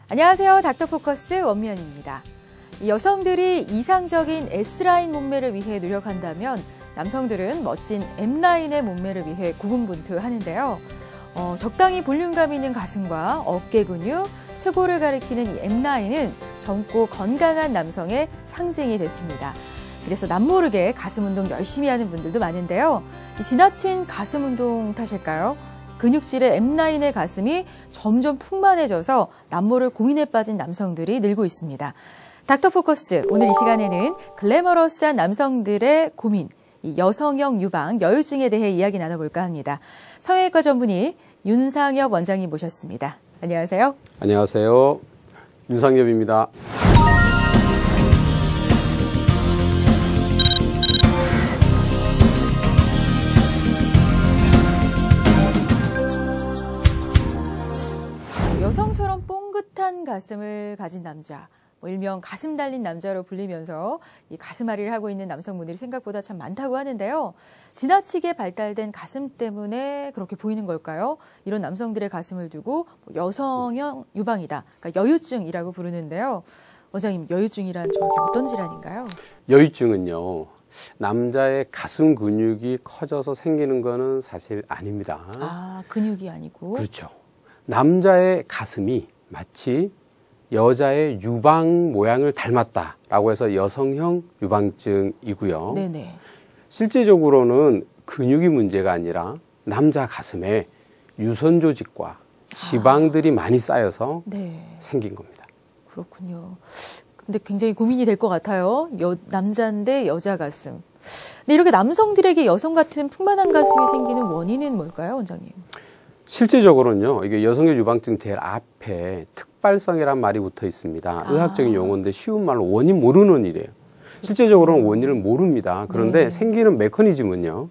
안녕하세요. 닥터포커스 원미연입니다. 여성들이 이상적인 S라인 몸매를 위해 노력한다면 남성들은 멋진 M라인의 몸매를 위해 고군분투하는데요. 적당히 볼륨감 있는 가슴과 어깨 근육, 쇄골을 가리키는 이 M라인은 젊고 건강한 남성의 상징이 됐습니다. 그래서 남모르게 가슴 운동 열심히 하는 분들도 많은데요. 지나친 가슴 운동 탓일까요? 근육질의 M라인의 가슴이 점점 풍만해져서 남모를 고민에 빠진 남성들이 늘고 있습니다. 닥터포커스, 오늘 이 시간에는 글래머러스한 남성들의 고민, 이 여성형 유방, 여유증에 대해 이야기 나눠볼까 합니다. 성형외과 전문의 윤상엽 원장님 모셨습니다. 안녕하세요. 안녕하세요. 윤상엽입니다. 여성처럼 뽕긋한 가슴을 가진 남자, 일명 가슴 달린 남자로 불리면서 이 가슴앓이를 하고 있는 남성분들이 생각보다 참 많다고 하는데요. 지나치게 발달된 가슴 때문에 그렇게 보이는 걸까요? 이런 남성들의 가슴을 두고 여성형 유방이다, 그러니까 여유증이라고 부르는데요. 원장님, 여유증이란 정확히 어떤 질환인가요? 여유증은요, 남자의 가슴 근육이 커져서 생기는 거는 사실 아닙니다. 아, 근육이 아니고? 그렇죠. 남자의 가슴이 마치 여자의 유방 모양을 닮았다라고 해서 여성형 유방증이고요. 네네. 실제적으로는 근육이 문제가 아니라 남자 가슴에 유선 조직과 지방들이 많이 쌓여서 생긴 겁니다. 그렇군요. 근데 굉장히 고민이 될 것 같아요. 남자인데 여자 가슴. 근데 이렇게 남성들에게 여성 같은 풍만한 가슴이 생기는 원인은 뭘까요, 원장님? 실제적으로는요, 이게 여성형 유방증 제일 앞에 특발성이란 말이 붙어 있습니다. 의학적인 용어인데 쉬운 말로 원인 모르는 일이에요. 실제적으로는 원인을 모릅니다. 그런데 생기는 메커니즘은요,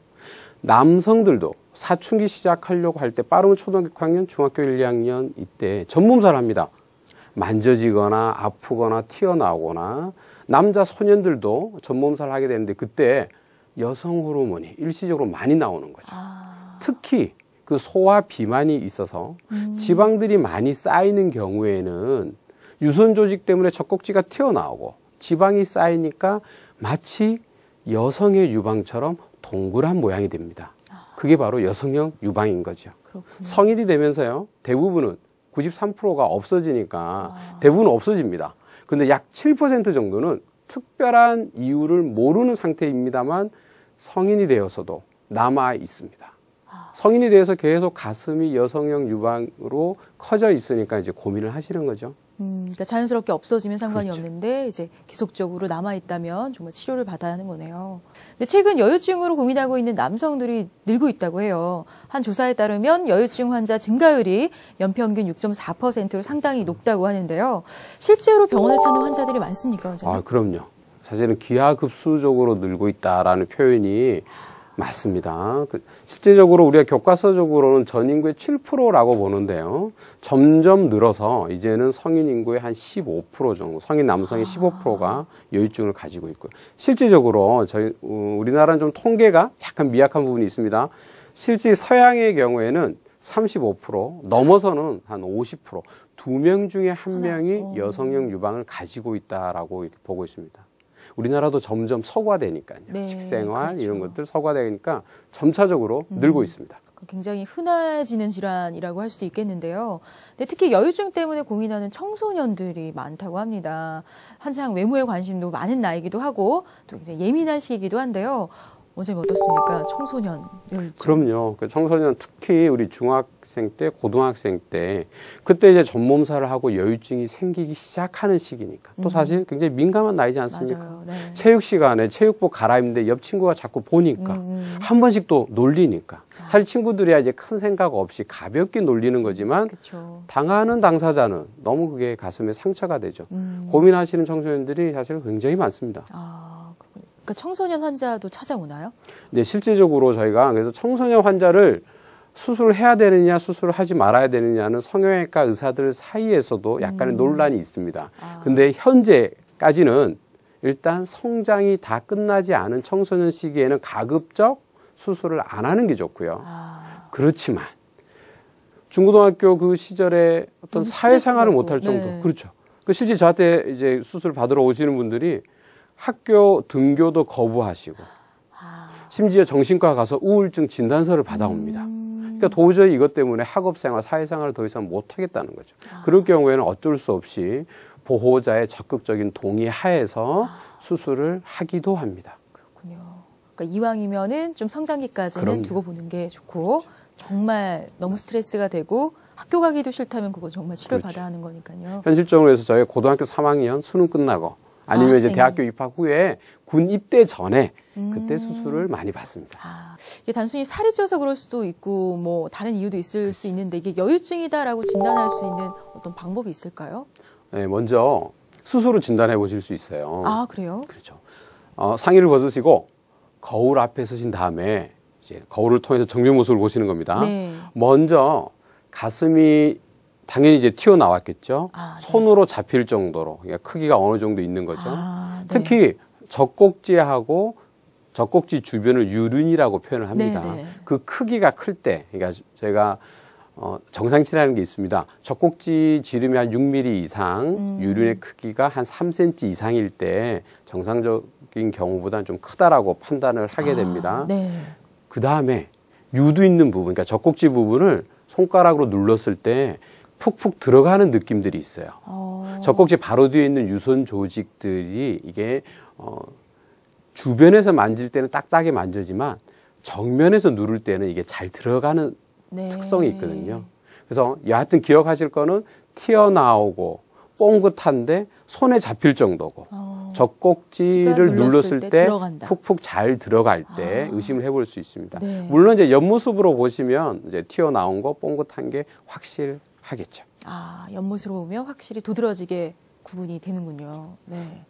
남성들도 사춘기 시작하려고 할 때 빠르면 초등학교 6학년, 중학교 1, 2학년 이때 전몸살을 합니다. 만져지거나 아프거나 튀어나오거나 남자 소년들도 전몸살을 하게 되는데 그때 여성 호르몬이 일시적으로 많이 나오는 거죠. 특히 그 소화 비만이 있어서 지방들이 많이 쌓이는 경우에는 유선 조직 때문에 젖꼭지가 튀어나오고 지방이 쌓이니까 마치 여성의 유방처럼 동그란 모양이 됩니다. 그게 바로 여성형 유방인 거죠. 그렇군요. 성인이 되면서요, 대부분은 93%가 없어지니까 대부분 없어집니다. 그런데 약 7% 정도는 특별한 이유를 모르는 상태입니다만 성인이 되어서도 남아 있습니다. 성인이 돼서 계속 가슴이 여성형 유방으로 커져 있으니까 이제 고민을 하시는 거죠. 그러니까 자연스럽게 없어지면 상관이 그렇죠. 없는데 이제 계속적으로 남아있다면 정말 치료를 받아야 하는 거네요. 근데 최근 여유증으로 고민하고 있는 남성들이 늘고 있다고 해요. 한 조사에 따르면 여유증 환자 증가율이 연평균 6.4%로 상당히 높다고 하는데요. 실제로 병원을 찾는 환자들이 많습니까, 원장님? 아, 그럼요. 사실은 기하급수적으로 늘고 있다라는 표현이 맞습니다. 실제적으로 우리가 교과서적으로는 전 인구의 7%라고 보는데요. 점점 늘어서 이제는 성인 인구의 한 15% 정도, 성인 남성의 15%가 여유증을 가지고 있고요. 실제적으로 우리나라는 좀 통계가 약간 미약한 부분이 있습니다. 실제 서양의 경우에는 35%, 넘어서는 한 50%, 2명 중에 1명이 여성형 유방을 가지고 있다라고 이렇게 보고 있습니다. 우리나라도 점점 서구화되니까요. 식생활 그렇죠. 이런 것들 서구화되니까 점차적으로 늘고 있습니다. 굉장히 흔해지는 질환이라고 할 수도 있겠는데요. 근데 특히 여유증 때문에 고민하는 청소년들이 많다고 합니다. 한창 외모에 관심도 많은 나이기도 하고 또 굉장히 예민한 시기이기도 한데요. 원장님 어떻습니까? 청소년 여유증. 그럼요. 청소년 특히 우리 중학생 때, 고등학생 때 그때 이제 전몸살을 하고 여유증이 생기기 시작하는 시기니까 또 사실 굉장히 민감한 나이지 않습니까? 맞아요. 네. 체육 시간에 체육복 갈아입는데 옆 친구가 자꾸 보니까 한 번씩 또 놀리니까 사실 친구들이야 이제 큰 생각 없이 가볍게 놀리는 거지만 그쵸. 당하는 당사자는 너무 그게 가슴에 상처가 되죠. 고민하시는 청소년들이 사실 굉장히 많습니다. 그러니까 청소년 환자도 찾아오나요? 네, 실제적으로 저희가 그래서 청소년 환자를 수술을 해야 되느냐, 수술을 하지 말아야 되느냐는 성형외과 의사들 사이에서도 약간의 논란이 있습니다. 근데 현재까지는 일단 성장이 다 끝나지 않은 청소년 시기에는 가급적 수술을 안 하는 게 좋고요. 그렇지만 중고등학교 그 시절에 어떤 사회생활을 못할 정도. 네. 그렇죠. 그 실제 저한테 이제 수술 받으러 오시는 분들이 학교 등교도 거부하시고, 심지어 정신과 가서 우울증 진단서를 받아옵니다. 그러니까 도저히 이것 때문에 학업생활, 사회생활을 더 이상 못하겠다는 거죠. 그럴 경우에는 어쩔 수 없이 보호자의 적극적인 동의 하에서 수술을 하기도 합니다. 그렇군요. 그러니까 이왕이면은 좀 성장기까지는 그럼요. 두고 보는 게 좋고, 정말 너무 스트레스가 되고 학교 가기도 싫다면 그거 정말 치료를 그렇죠. 받아야 하는 거니까요. 현실적으로 해서 저희 고등학교 3학년 수능 끝나고 아니면 이제 대학교 입학 후에 군 입대 전에 그때 수술을 많이 받습니다. 이게 단순히 살이 쪄서 그럴 수도 있고 뭐 다른 이유도 있을 수 있는데 이게 여유증이다라고 진단할 수 있는 어떤 방법이 있을까요? 네, 먼저 스스로 진단해 보실 수 있어요. 아, 그래요? 그렇죠. 상의를 벗으시고 거울 앞에 서신 다음에 이제 거울을 통해서 정면 모습을 보시는 겁니다. 네. 먼저 가슴이 당연히 이제 튀어나왔겠죠. 아, 네. 손으로 잡힐 정도로, 그러니까 크기가 어느 정도 있는 거죠. 네. 특히 젖꼭지하고 젖꼭지 주변을 유륜이라고 표현을 합니다. 네. 그 크기가 클 때, 그러니까 제가 정상치라는 게 있습니다. 젖꼭지 지름이 한 6mm 이상, 유륜의 크기가 한 3cm 이상일 때 정상적인 경우보다는 좀 크다라고 판단을 하게 됩니다. 네. 그 다음에 유두 있는 부분, 그러니까 젖꼭지 부분을 손가락으로 눌렀을 때 푹푹 들어가는 느낌들이 있어요. 젖꼭지 바로 뒤에 있는 유선 조직들이 이게 주변에서 만질 때는 딱딱하게 만져지만 정면에서 누를 때는 이게 잘 들어가는 네. 특성이 있거든요. 그래서 여하튼 기억하실 거는 튀어나오고 뽕긋한데 손에 잡힐 정도고 젖꼭지를 눌렀을 때 들어간다. 푹푹 잘 들어갈 때 의심을 해볼 수 있습니다. 네. 물론 이제 옆모습으로 보시면 이제 튀어나온 거 뽕긋한 게 확실하겠죠. 옆모습으로 보면 확실히 도드라지게 구분이 되는군요. 네.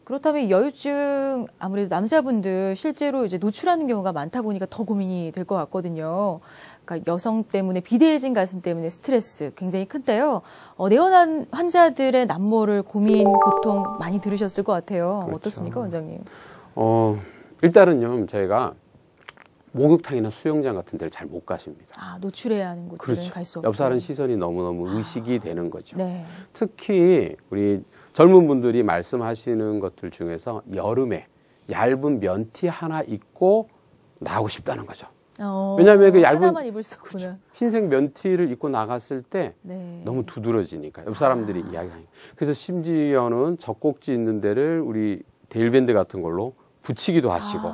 그렇다면 여유증 아무래도 남자분들 실제로 이제 노출하는 경우가 많다 보니까 더 고민이 될 것 같거든요. 그러니까 여성 때문에 비대해진 가슴 때문에 스트레스 굉장히 큰데요. 내원한 환자들의 남모를 고민, 고통 많이 들으셨을 것 같아요. 그렇죠. 어떻습니까, 원장님? 일단은요, 저희가 목욕탕이나 수영장 같은 데를 잘 못 가십니다. 노출해야 하는 곳들은 그렇죠. 갈 수 없고. 옆사람 시선이 너무너무 의식이 되는 거죠. 네. 특히 우리 젊은 분들이 말씀하시는 것들 중에서 여름에 얇은 면티 하나 입고 나가고 싶다는 거죠. 왜냐하면 그 얇은 하나만 입을 수 없구나. 그렇죠. 흰색 면티를 입고 나갔을 때 네. 너무 두드러지니까 옆 사람들이 이야기하니까. 그래서 심지어는 젖꼭지 있는 데를 우리 데일밴드 같은 걸로 붙이기도 하시고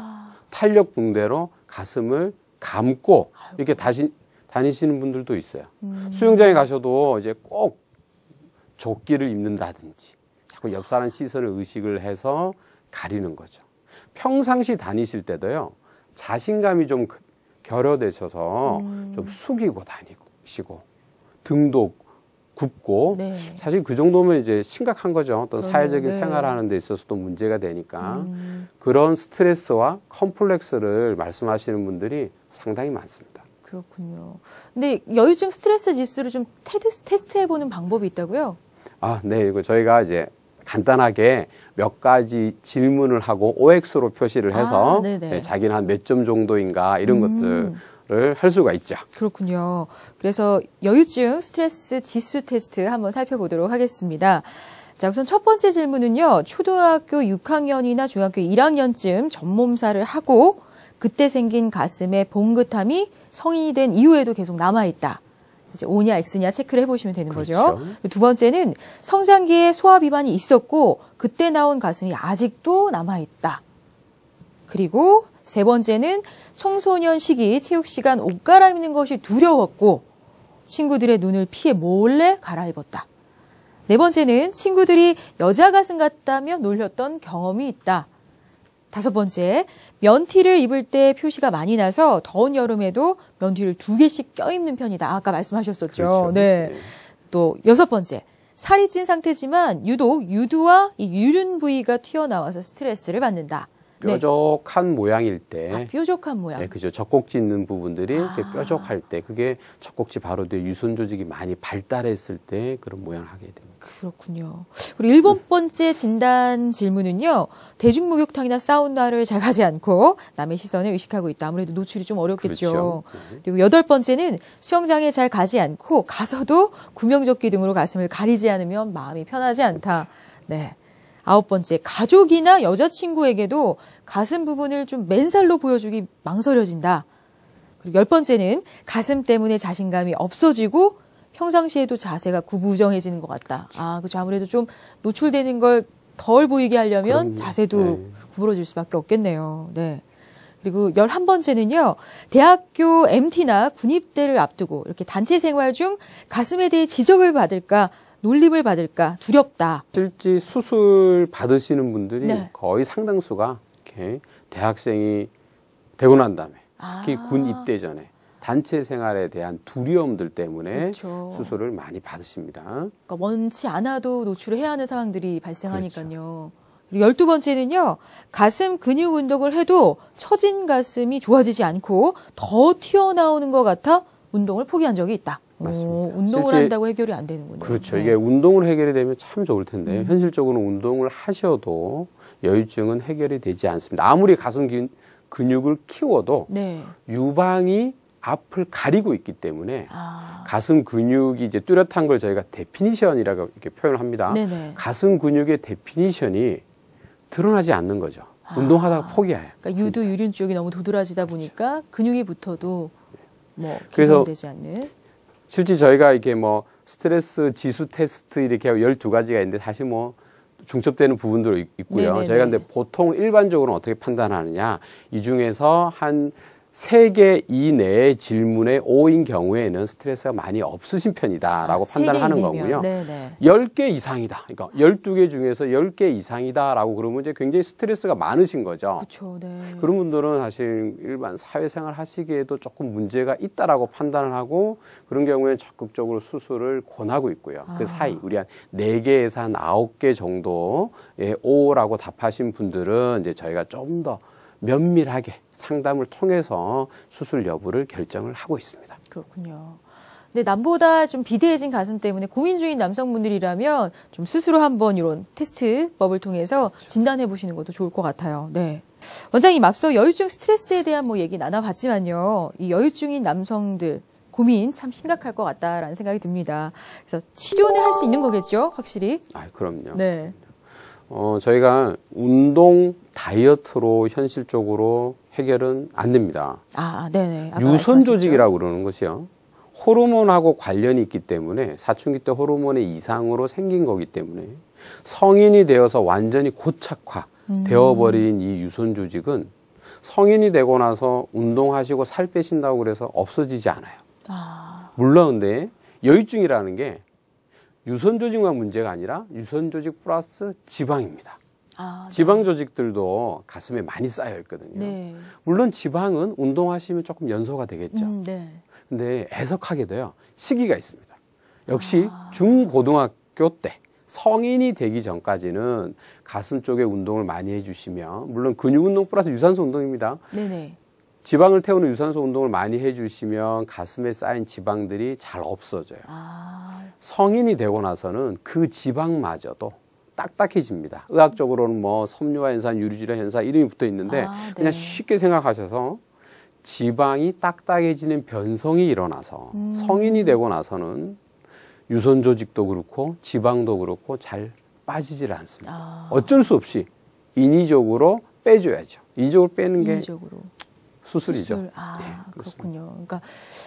탄력 붕대로 가슴을 감고 이렇게 다니시는 분들도 있어요. 수영장에 가셔도 이제 꼭 조끼를 입는다든지 자꾸 옆 사람 시선을 의식을 해서 가리는 거죠. 평상시 다니실 때도요, 자신감이 좀 결여되셔서 좀 숙이고 다니시고 등도 굽고 네. 사실 그 정도면 이제 심각한 거죠. 어떤 사회적인 네. 생활하는 데 있어서도 문제가 되니까 그런 스트레스와 컴플렉스를 말씀하시는 분들이 상당히 많습니다. 그렇군요. 근데 여유증 스트레스 지수를 좀 테스트해보는 방법이 있다고요? 네. 이거 저희가 이제 간단하게 몇 가지 질문을 하고 OX로 표시를 해서 자기는 한 몇 점 정도인가 이런 것들을 할 수가 있죠. 그렇군요. 그래서 여유증 스트레스 지수 테스트 한번 살펴보도록 하겠습니다. 자, 우선 첫 번째 질문은요. 초등학교 6학년이나 중학교 1학년쯤 전몸살을 하고 그때 생긴 가슴의 봉긋함이 성인이 된 이후에도 계속 남아있다. 이제 O냐 X냐 체크를 해보시면 되는 그렇죠. 거죠. 두 번째는 성장기에 소화 비만이 있었고 그때 나온 가슴이 아직도 남아있다. 그리고 세 번째는 청소년 시기 체육 시간 옷 갈아입는 것이 두려웠고 친구들의 눈을 피해 몰래 갈아입었다. 네 번째는 친구들이 여자 가슴 같다며 놀렸던 경험이 있다. 다섯 번째, 면티를 입을 때 표시가 많이 나서 더운 여름에도 면티를 2개씩 껴입는 편이다. 아까 말씀하셨었죠. 그렇죠. 네. 또 여섯 번째, 살이 찐 상태지만 유독 유두와 이 유륜 부위가 튀어나와서 스트레스를 받는다. 뾰족한 모양일 때. 뾰족한 모양. 네, 그죠. 젖꼭지 있는 부분들이 이렇게 뾰족할 때, 그게 젖꼭지 바로 뒤에 유선 조직이 많이 발달했을 때 그런 모양을 하게 됩니다. 그렇군요. 우리 7번째 진단 질문은요. 대중목욕탕이나 사우나를 잘 가지 않고 남의 시선을 의식하고 있다. 아무래도 노출이 좀 어렵겠죠. 그렇죠. 그리고 8번째는 수영장에 잘 가지 않고 가서도 구명조끼 등으로 가슴을 가리지 않으면 마음이 편하지 않다. 네. 9번째, 가족이나 여자친구에게도 가슴 부분을 좀 맨살로 보여주기 망설여진다. 그리고 10번째는 가슴 때문에 자신감이 없어지고 평상시에도 자세가 구부정해지는 것 같다. 그렇죠. 아무래도 좀 노출되는 걸 덜 보이게 하려면 그럼요. 자세도 구부러질 수밖에 없겠네요. 네. 그리고 11번째는요, 대학교 MT나 군입대를 앞두고 이렇게 단체 생활 중 가슴에 대해 지적을 받을까, 놀림을 받을까 두렵다. 실제 수술 받으시는 분들이 네. 거의 상당수가 이렇게 대학생이 되고 난 다음에 특히 군 입대 전에 단체 생활에 대한 두려움들 때문에 그렇죠. 수술을 많이 받으십니다. 그러니까 원치 않아도 노출을 해야 하는 상황들이 발생하니까요. 그리고 12번째는요, 가슴 근육 운동을 해도 처진 가슴이 좋아지지 않고 더 튀어나오는 것 같아 운동을 포기한 적이 있다. 맞습니다. 운동을 한다고 해결이 안 되는군요. 그렇죠. 네. 이게 운동을 해결이 되면 참 좋을 텐데 현실적으로 운동을 하셔도 여유증은 해결이 되지 않습니다. 아무리 가슴 근육을 키워도 네. 유방이 앞을 가리고 있기 때문에 가슴 근육이 이제 뚜렷한 걸 저희가 데피니션이라고 이렇게 표현을 합니다. 네네. 가슴 근육의 데피니션이 드러나지 않는 거죠. 운동하다가 포기해요. 그러니까 유두 유륜 쪽이 너무 도드라지다 보니까 근육이 붙어도 뭐 그래서 개선되지 않는. 실제 저희가 이렇게 뭐 스트레스 지수 테스트 이렇게 하고 12가지가 있는데 사실 뭐 중첩되는 부분도 있고요. 네네네. 저희가 근데 보통 일반적으로 어떻게 판단하느냐. 이 중에서 한 3개 이내의 질문에 O인 경우에는 스트레스가 많이 없으신 편이다라고 판단을 하는 거고요. 네네. 10개 이상이다. 그러니까 12개 중에서 10개 이상이다라고 그러면 이제 굉장히 스트레스가 많으신 거죠. 그렇죠. 네. 그런 분들은 사실 일반 사회생활 하시기에도 조금 문제가 있다라고 판단을 하고 그런 경우에는 적극적으로 수술을 권하고 있고요. 그 사이 우리 한 4개에서 한 9개 정도의 O라고 답하신 분들은 이제 저희가 좀 더 면밀하게 상담을 통해서 수술 여부를 결정을 하고 있습니다. 그렇군요. 근데 남보다 좀 비대해진 가슴 때문에 고민 중인 남성분들이라면 좀 스스로 한번 이런 테스트법을 통해서 진단해 보시는 것도 좋을 것 같아요. 네. 원장님, 앞서 여유증 스트레스에 대한 뭐 얘기 나눠봤지만요. 이 여유증인 남성들 고민 참 심각할 것 같다라는 생각이 듭니다. 그래서 치료는 할 수 있는 거겠죠, 확실히? 그럼요. 네. 저희가 운동 다이어트로 현실적으로 해결은 안 됩니다. 네네. 유선 조직이라고 그러는 것이요. 호르몬하고 관련이 있기 때문에 사춘기 때 호르몬의 이상으로 생긴 거기 때문에 성인이 되어서 완전히 고착화 되어버린 이 유선 조직은 성인이 되고 나서 운동하시고 살 빼신다고 그래서 없어지지 않아요. 물론 근데 여유증이라는 게 유선 조직만 문제가 아니라 유선 조직 플러스 지방입니다. 지방 조직들도 가슴에 많이 쌓여 있거든요. 네. 물론 지방은 운동하시면 조금 연소가 되겠죠. 네. 근데 애석하게도요, 시기가 있습니다. 역시 중고등학교 때 성인이 되기 전까지는 가슴 쪽에 운동을 많이 해주시면, 물론 근육 운동 플러스 유산소 운동입니다. 네네. 지방을 태우는 유산소 운동을 많이 해주시면 가슴에 쌓인 지방들이 잘 없어져요. 성인이 되고 나서는 그 지방마저도 딱딱해집니다. 의학적으로는 뭐 섬유화 현상, 유리질화 현상 이름이 붙어 있는데 그냥 쉽게 생각하셔서 지방이 딱딱해지는 변성이 일어나서 성인이 되고 나서는 유선 조직도 그렇고 지방도 그렇고 잘 빠지질 않습니다. 어쩔 수 없이 인위적으로 빼줘야죠. 인위적으로 빼는 게 수술이죠. 수술. 그렇군요. 그러니까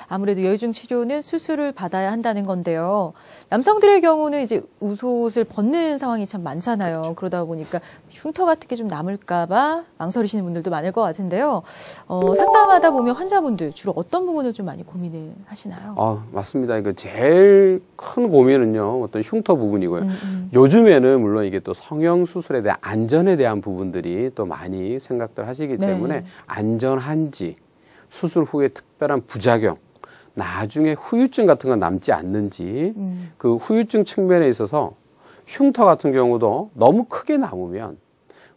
아무래도 여유증 치료는 수술을 받아야 한다는 건데요. 남성들의 경우는 이제 우옷을 벗는 상황이 참 많잖아요. 그렇죠. 그러다 보니까 흉터 같은 게 좀 남을까봐 망설이시는 분들도 많을 것 같은데요. 상담하다 보면 환자분들 주로 어떤 부분을 좀 많이 고민을 하시나요? 맞습니다. 이거 제일 큰 고민은요, 어떤 흉터 부분이고요. 요즘에는 물론 이게 또 성형 수술에 대한 안전에 대한 부분들이 또 많이 생각들 하시기 때문에 안전한지, 수술 후에 특별한 부작용, 나중에 후유증 같은 건 남지 않는지, 그 후유증 측면에 있어서 흉터 같은 경우도 너무 크게 남으면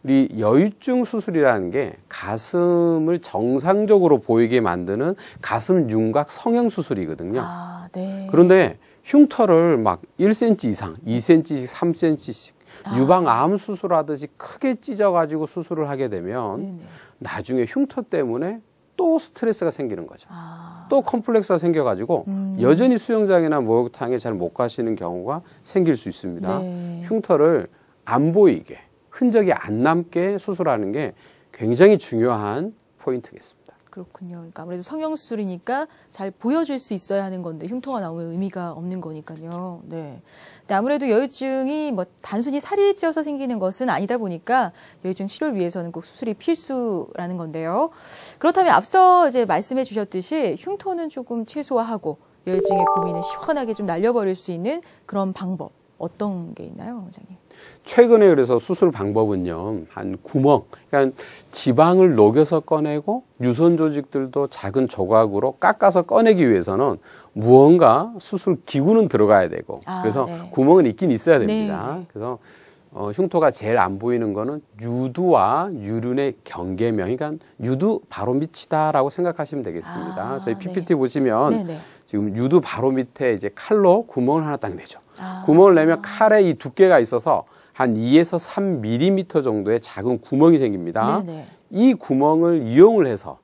우리 여유증 수술이라는 게 가슴을 정상적으로 보이게 만드는 가슴 윤곽 성형 수술이거든요. 아, 네. 그런데 흉터를 막 1cm 이상, 2cm씩, 3cm씩 유방암 수술하듯이 크게 찢어가지고 수술을 하게 되면 네네. 나중에 흉터 때문에 또 스트레스가 생기는 거죠. 아, 또 컴플렉스가 생겨가지고 여전히 수영장이나 목욕탕에 잘 못 가시는 경우가 생길 수 있습니다. 네. 흉터를 안 보이게, 흔적이 안 남게 수술하는 게 굉장히 중요한 포인트겠습니다. 그렇군요. 그러니까 아무래도 성형수술이니까 잘 보여줄 수 있어야 하는 건데 흉터가 나오면 의미가 없는 거니까요. 네. 근데 아무래도 여유증이 뭐 단순히 살이 쪄서 생기는 것은 아니다 보니까 여유증 치료를 위해서는 꼭 수술이 필수라는 건데요. 그렇다면 앞서 이제 말씀해 주셨듯이 흉터는 조금 최소화하고 여유증의 고민을 시원하게 좀 날려버릴 수 있는 그런 방법 어떤 게 있나요, 원장님? 최근에 그래서 수술 방법은요, 한 구멍, 그러니까 지방을 녹여서 꺼내고 유선 조직들도 작은 조각으로 깎아서 꺼내기 위해서는 무언가 수술 기구는 들어가야 되고, 그래서 네. 구멍은 있긴 있어야 됩니다. 네. 그래서 흉터가 제일 안 보이는 거는 유두와 유륜의 경계면, 그러니까 유두 바로 밑이다라고 생각하시면 되겠습니다. 저희 PPT 보시면 네네. 지금 유두 바로 밑에 이제 칼로 구멍을 하나 딱 내죠. 아. 구멍을 내면 칼에 이 두께가 있어서 한 2에서 3mm 정도의 작은 구멍이 생깁니다. 네네. 이 구멍을 이용을 해서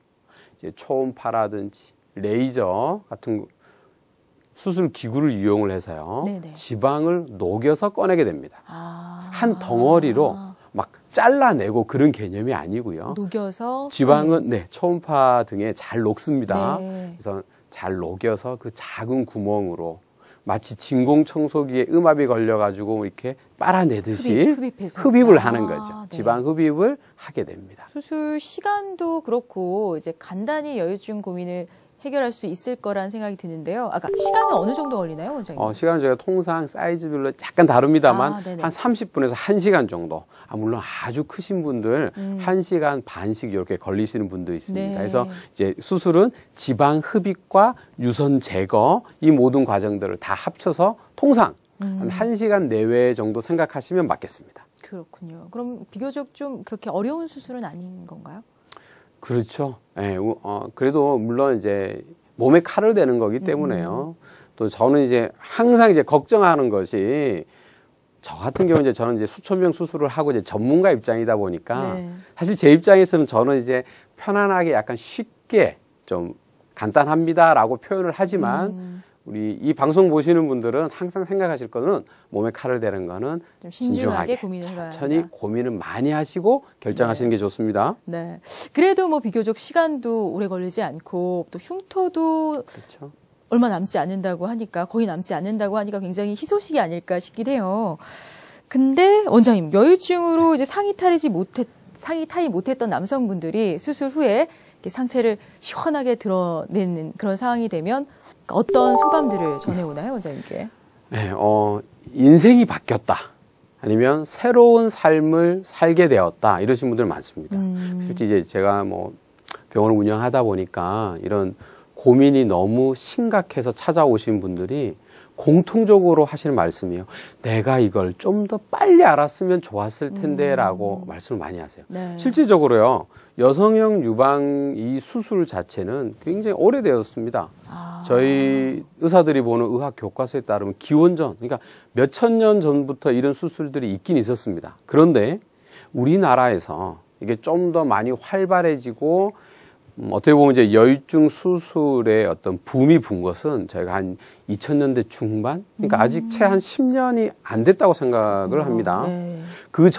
이제 초음파라든지 레이저 같은 수술 기구를 이용을 해서요. 네네. 지방을 녹여서 꺼내게 됩니다. 아. 한 덩어리로 막 잘라내고 그런 개념이 아니고요. 녹여서 지방은 네, 초음파 등에 잘 녹습니다. 네. 그래서 잘 녹여서 그 작은 마치 진공청소기에 음압이 걸려가지고 이렇게 빨아내듯이 흡입해서. 흡입을 하는 거죠. 네. 지방 흡입을 하게 됩니다. 수술 시간도 그렇고 이제 간단히 여유증 고민을 해결할 수 있을 거란 생각이 드는데요. 아까 시간은 어느 정도 걸리나요, 원장님? 시간은 저희가 통상 사이즈별로 약간 다릅니다만 네네. 한 30분에서 1시간 정도. 물론 아주 크신 분들 1시간 반씩 이렇게 걸리시는 분도 있습니다. 네. 그래서 이제 수술은 지방 흡입과 유선 제거 이 모든 과정들을 다 합쳐서 통상 한 1시간 내외 정도 생각하시면 맞겠습니다. 그렇군요. 그럼 비교적 좀 그렇게 어려운 수술은 아닌 건가요? 그렇죠. 예, 그래도 물론 이제 몸에 칼을 대는 거기 때문에요. 또 저는 이제 항상 이제 걱정하는 것이 저 같은 경우 이제 저는 이제 수천 명 수술을 하고 이제 전문가 입장이다 보니까 네. 사실 제 입장에서는 저는 이제 편안하게 약간 쉽게 좀 간단합니다라고 표현을 하지만 우리 이 방송 보시는 분들은 항상 생각하실 거는 몸에 칼을 대는 거는 좀 신중하게 신중하게 고민을 해봐야 천천히 한다. 고민을 많이 하시고 결정하시는 게 좋습니다. 네. 그래도 뭐 비교적 시간도 오래 걸리지 않고 또 흉터도 그렇죠. 얼마 남지 않는다고 하니까 거의 남지 않는다고 하니까 굉장히 희소식이 아닐까 싶긴 해요. 근데 원장님 여유증으로 이제 상의 탈이 못했던 남성분들이 수술 후에 이렇게 상체를 시원하게 드러내는 그런 상황이 되면 어떤 소감들을 전해오나요, 원장님께? 네, 인생이 바뀌었다. 아니면 새로운 삶을 살게 되었다. 이러신 분들 많습니다. 실제 이제 제가 뭐 병원을 운영하다 보니까 이런 고민이 너무 심각해서 찾아오신 분들이 공통적으로 하시는 말씀이에요. 내가 이걸 좀 더 빨리 알았으면 좋았을 텐데 라고 말씀을 많이 하세요. 네. 실질적으로요. 여성형 유방 이 수술 자체는 굉장히 오래되었습니다. 저희 의사들이 보는 의학 교과서에 따르면 기원전, 그러니까 몇천 년 전부터 이런 수술들이 있긴 있었습니다. 그런데 우리나라에서 이게 좀 더 많이 활발해지고 어떻게 보면 이제 여유증 수술의 어떤 붐이 분 것은 저희가 한 2000년대 중반? 그러니까 아직 채 한 10년이 안 됐다고 생각을 합니다. 네. 그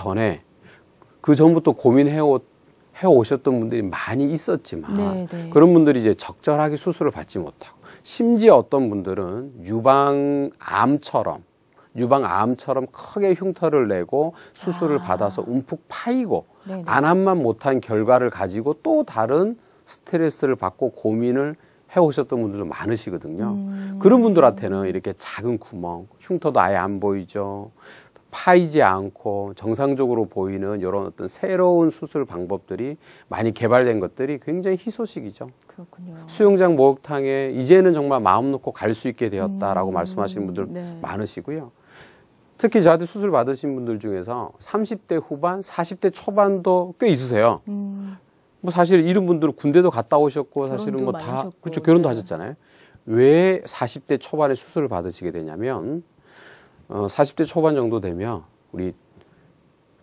전부터 고민해 오셨던 분들이 많이 있었지만 네, 네. 그런 분들이 이제 적절하게 수술을 받지 못하고 심지어 어떤 분들은 유방암처럼 크게 흉터를 내고 수술을 받아서 움푹 파이고 네네. 안암만 못한 결과를 가지고 또 다른 스트레스를 받고 고민을 해오셨던 분들도 많으시거든요. 그런 분들한테는 이렇게 작은 구멍, 흉터도 아예 안 보이죠. 파이지 않고 정상적으로 보이는 이런 어떤 새로운 수술 방법들이 많이 개발된 것들이 굉장히 희소식이죠. 그렇군요. 수영장 목욕탕에 이제는 정말 마음 놓고 갈 수 있게 되었다라고 말씀하시는 분들 네. 많으시고요. 특히 저한테 수술 받으신 분들 중에서 30대 후반, 40대 초반도 꽤 있으세요. 뭐 사실 이런 분들은 군대도 갔다 오셨고 사실은 뭐 다 그렇죠. 결혼도 네. 하셨잖아요. 왜 40대 초반에 수술을 받으시게 되냐면 40대 초반 정도 되면 우리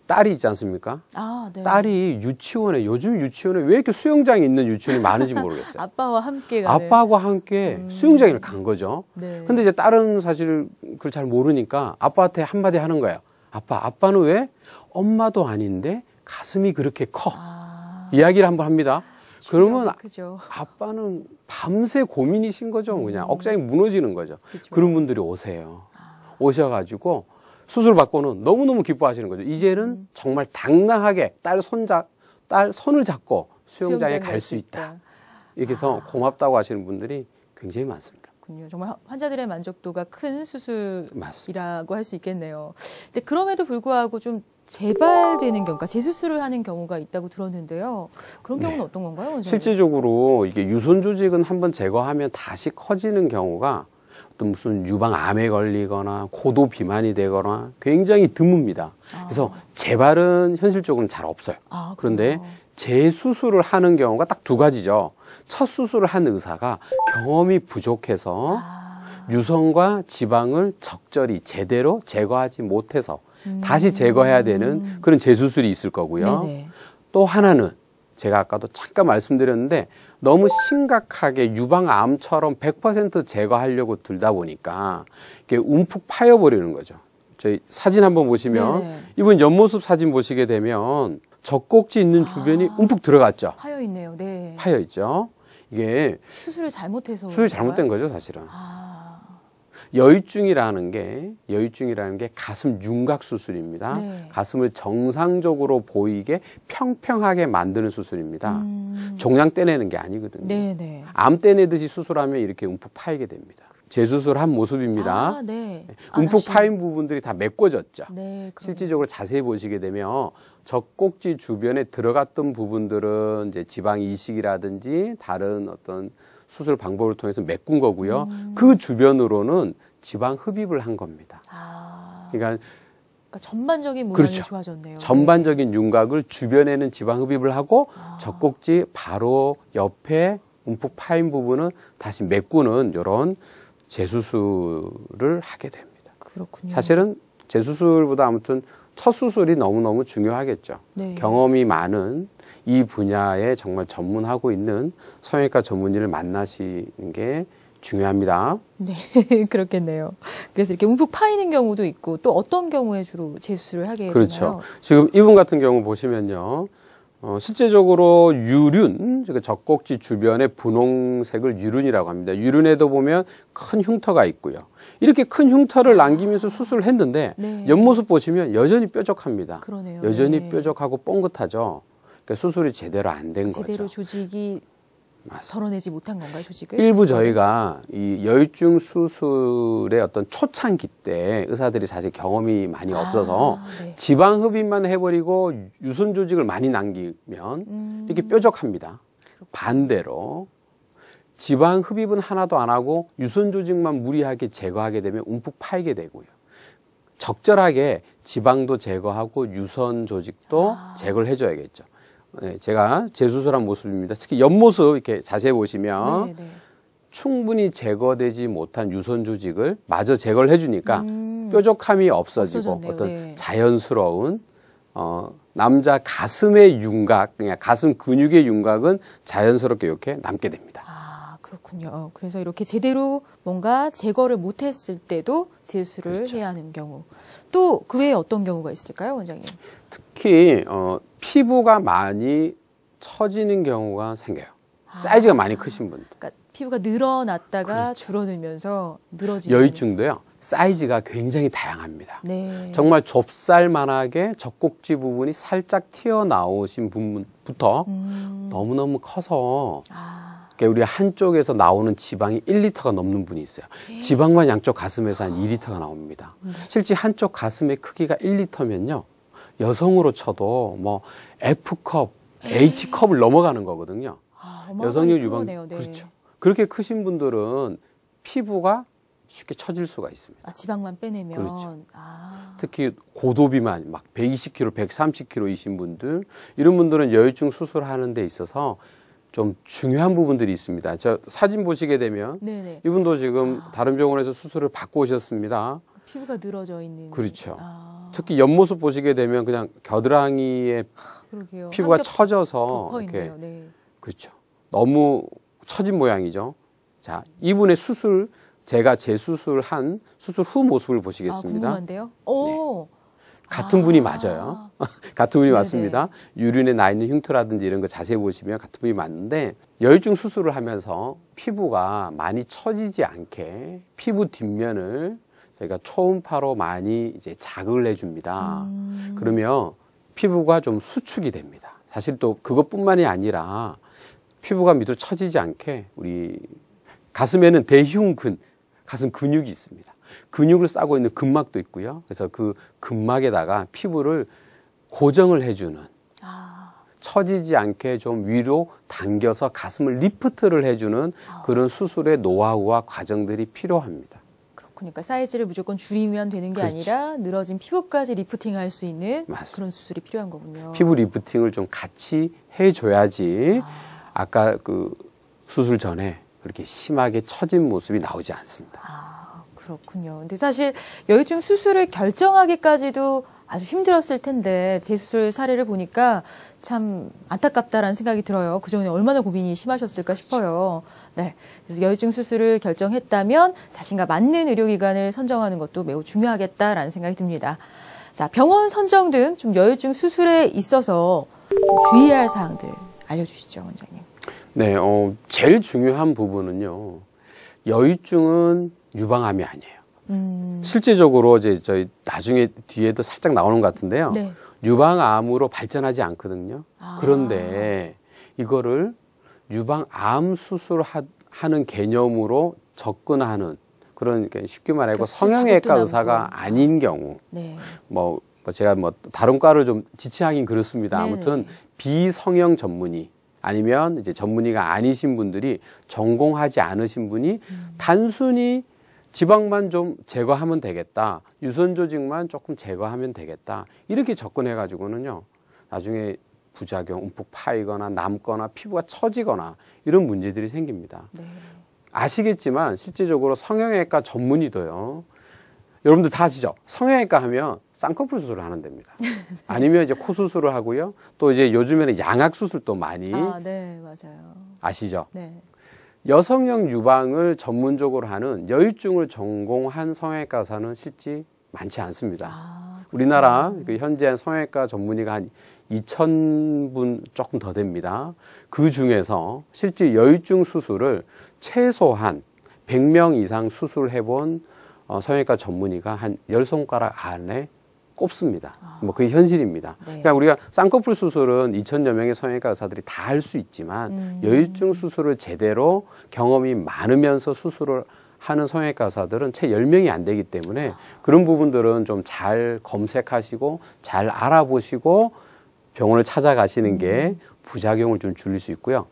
딸이 있지 않습니까? 아, 네. 딸이 유치원에 요즘 유치원에 왜 이렇게 수영장이 있는 유치원이 많은지 모르겠어요. 아빠와 함께 가는. 아빠하고 함께 수영장에 간 거죠. 네. 근데 이제 딸은 사실 그걸 잘 모르니까 아빠한테 한마디 하는 거예요. 아빠는 왜 엄마도 아닌데 가슴이 그렇게 커? 이야기를 한번 합니다. 그러면 그죠. 아빠는 밤새 고민이신 거죠. 그냥 억장이 무너지는 거죠. 그죠. 그런 분들이 오세요. 오셔가지고 수술 받고는 너무너무 기뻐하시는 거죠. 이제는 정말 당당하게 딸 손을 잡고 수영장에 갈 수 있다. 이렇게 해서 고맙다고 하시는 분들이 굉장히 많습니다. 그렇군요. 정말 환자들의 만족도가 큰 수술이라고 맞습니다. 할 수 있겠네요. 근데 그럼에도 불구하고 좀 재발되는 경우가 재수술을 하는 경우가 있다고 들었는데요. 그런 경우는 네. 어떤 건가요, 원장님? 실제적으로 이게 유선 조직은 한번 제거하면 다시 커지는 경우가 어떤 무슨 유방암에 걸리거나 고도 비만이 되거나 굉장히 드뭅니다. 그래서 재발은 현실적으로는 잘 없어요. 그런데 재수술을 하는 경우가 딱 두 가지죠. 첫 수술을 한 의사가 경험이 부족해서 유선과 지방을 적절히 제대로 제거하지 못해서 다시 제거해야 되는 그런 재수술이 있을 거고요. 네네. 또 하나는 제가 아까도 잠깐 말씀드렸는데 너무 심각하게 유방암처럼 100% 제거하려고 들다 보니까 이게 움푹 파여버리는 거죠. 저희 사진 한번 보시면 네네. 이번 옆모습 사진 보시게 되면 젖꼭지 있는 주변이 움푹 들어갔죠. 파여 있네요. 네. 파여 있죠. 이게 수술을 잘못해서 수술이 잘못된 거죠, 사실은. 아. 여유증이라는 게 가슴 윤곽 수술입니다. 네. 가슴을 정상적으로 보이게 평평하게 만드는 수술입니다. 종양 떼내는 게 아니거든요. 네네. 암 떼내듯이 수술하면 이렇게 움푹 파이게 됩니다. 재수술한 모습입니다. 네. 움푹 파인 부분들이 다 메꿔졌죠. 네. 실질적으로 자세히 보시게 되면 젖꼭지 주변에 들어갔던 부분들은 이제 지방 이식이라든지 다른 어떤 수술 방법을 통해서 메꾼 거고요. 그 주변으로는 지방 흡입을 한 겁니다. 그러니까 전반적인 모양이 그렇죠. 좋아졌네요. 전반적인 윤곽을 주변에는 지방 흡입을 하고 젖꼭지 바로 옆에 움푹 파인 부분은 다시 메꾸는 이런 재수술을 하게 됩니다. 그렇군요. 사실은 재수술보다 아무튼 첫 수술이 너무너무 중요하겠죠. 네. 경험이 많은 이 분야에 정말 전문하고 있는 성형외과 전문의를 만나시는 게 중요합니다. 네, 그렇겠네요. 그래서 이렇게 움푹 파이는 경우도 있고 또 어떤 경우에 주로 재수술을 하게 그렇죠. 되나요? 지금 이분 같은 경우 보시면요. 실제적으로 유륜, 젖꼭지 주변의 분홍색을 유륜이라고 합니다. 유륜에도 보면 큰 흉터가 있고요. 이렇게 큰 흉터를 남기면서 수술을 했는데 네. 옆모습 보시면 여전히 뾰족합니다. 그러네요. 여전히 네. 뾰족하고 뻥긋하죠. 그러니까 수술이 제대로 안 된 거죠. 제대로 조직이 맞습니다. 덜어내지 못한 건가요, 조직을? 일부 저희가 이 여유증 수술의 어떤 초창기 때 의사들이 사실 경험이 많이 없어서 네. 지방 흡입만 해버리고 유선 조직을 많이 남기면 이렇게 뾰족합니다. 반대로 지방 흡입은 하나도 안 하고 유선 조직만 무리하게 제거하게 되면 움푹 파이게 되고요. 적절하게 지방도 제거하고 유선 조직도 제거를 해줘야겠죠. 네, 제가 재수술한 모습입니다. 특히 옆모습 이렇게 자세히 보시면 네, 네. 충분히 제거되지 못한 유선 조직을 마저 제거를 해주니까 뾰족함이 없어지고 없어졌네요. 어떤 네. 자연스러운 남자 가슴의 윤곽, 그냥 가슴 근육의 윤곽은 자연스럽게 이렇게 남게 됩니다. 그렇군요. 그래서 이렇게 제대로 뭔가 제거를 못했을 때도 재수술을 그렇죠. 해야 하는 경우. 또 그 외에 어떤 경우가 있을까요, 원장님? 특히 피부가 많이 처지는 경우가 생겨요. 사이즈가 많이 크신 분들. 그러니까 피부가 늘어났다가 그렇죠. 줄어들면서 늘어지는. 여유증도요. 사이즈가 굉장히 다양합니다. 네. 정말 좁쌀만하게 젖꼭지 부분이 살짝 튀어나오신 부분부터 너무너무 커서 그러니까 우리 한쪽에서 나오는 지방이 1리터가 넘는 분이 있어요. 지방만 양쪽 가슴에서 한 2리터가 나옵니다. 실제 한쪽 가슴의 크기가 1리터면요. 여성으로 쳐도 뭐 F컵, H컵을 넘어가는 거거든요. 여성용 유방 네. 그렇죠. 그렇게 크신 분들은 피부가 쉽게 처질 수가 있습니다. 아, 지방만 빼내면. 그렇죠. 아. 특히 고도비만 막 120kg, 130kg이신 분들, 이런 분들은 여유증 수술하는 데 있어서 좀 중요한 부분들이 있습니다. 저 사진 보시게 되면 네네. 이분도 지금 다른 병원에서 수술을 받고 오셨습니다. 피부가 늘어져 있는. 그렇죠. 아. 특히 옆모습 보시게 되면 그냥 겨드랑이에 그러게요. 피부가 한겹 처져서 덮어 이렇게 있네요. 네. 그렇죠. 너무 처진 모양이죠. 자, 이분의 수술, 제가 재수술한 수술 후 모습을 아, 보시겠습니다. 궁금한데요. 오. 같은 분이 맞아요. 같은 분이 네네. 맞습니다. 유륜에 나 있는 흉터라든지 이런 거 자세히 보시면 같은 분이 맞는데, 여유증 수술을 하면서 피부가 많이 처지지 않게 피부 뒷면을 저희가 초음파로 많이 이제 자극을 해줍니다. 그러면 피부가 좀 수축이 됩니다. 사실 또 그것뿐만이 아니라 피부가 밑으로 처지지 않게 우리 가슴에는 대흉근, 가슴 근육이 있습니다. 근육을 싸고 있는 근막도 있고요. 그래서 그 근막에다가 피부를 고정을 해주는, 처지지 않게 좀 위로 당겨서 가슴을 리프트를 해주는 그런 수술의 노하우와 과정들이 필요합니다. 그러니까 사이즈를 무조건 줄이면 되는 게 그렇지. 아니라 늘어진 피부까지 리프팅할 수 있는 맞습니다. 그런 수술이 필요한 거군요. 피부 리프팅을 좀 같이 해줘야지 아까 그 수술 전에 그렇게 심하게 처진 모습이 나오지 않습니다. 아, 그렇군요. 근데 사실 여유증 수술을 결정하기까지도 아주 힘들었을 텐데 재수술 사례를 보니까 참 안타깝다라는 생각이 들어요. 그전에 얼마나 고민이 심하셨을까 싶어요. 네, 그래서 여유증 수술을 결정했다면 자신과 맞는 의료기관을 선정하는 것도 매우 중요하겠다라는 생각이 듭니다. 자, 병원 선정 등 좀 여유증 수술에 있어서 주의해야 할 사항들 알려주시죠, 원장님. 네, 제일 중요한 부분은요. 여유증은 유방암이 아니에요. 실제적으로 이제 저희 나중에 뒤에도 살짝 나오는 것 같은데요. 네. 유방암으로 발전하지 않거든요. 그런데 이거를 유방암 수술하는 개념으로 접근하는 그런, 쉽게 말하고 그러니까 성형외과 의사가 아닌 경우, 네. 제가 다른 과를 좀 지칭하긴 그렇습니다. 네네. 아무튼 비성형 전문의 아니면 이제 전문의가 아니신 분들이, 전공하지 않으신 분이 단순히 지방만 좀 제거하면 되겠다, 유선 조직만 조금 제거하면 되겠다, 이렇게 접근해 가지고는요, 나중에 부작용, 움푹 파이거나 남거나 피부가 처지거나 이런 문제들이 생깁니다. 네. 아시겠지만 실제적으로 성형외과 전문의도요, 여러분들 다 아시죠? 성형외과 하면 쌍꺼풀 수술을 하는 데입니다. 아니면 이제 코 수술을 하고요. 또 이제 요즘에는 양악 수술도 많이 네, 맞아요. 아시죠? 네. 여성형 유방을 전문적으로 하는 여유증을 전공한 성형외과 의사는 실제 많지 않습니다. 우리나라 현재 성형외과 전문의가 한 2,000분 조금 더 됩니다. 그 중에서 실제 여유증 수술을 최소한 100명 이상 수술해본 성형외과 전문의가 한 10손가락 안에 꼽습니다. 그게 현실입니다. 네. 그러니까 우리가 쌍꺼풀 수술은 2,000여 명의 성형외과 의사들이 다 할 수 있지만 여유증 수술을 제대로 경험이 많으면서 수술을 하는 성형외과 의사들은 채 10명이 안 되기 때문에 그런 부분들은 좀 잘 검색하시고 잘 알아보시고 병원을 찾아가시는 게 부작용을 좀 줄일 수 있고요.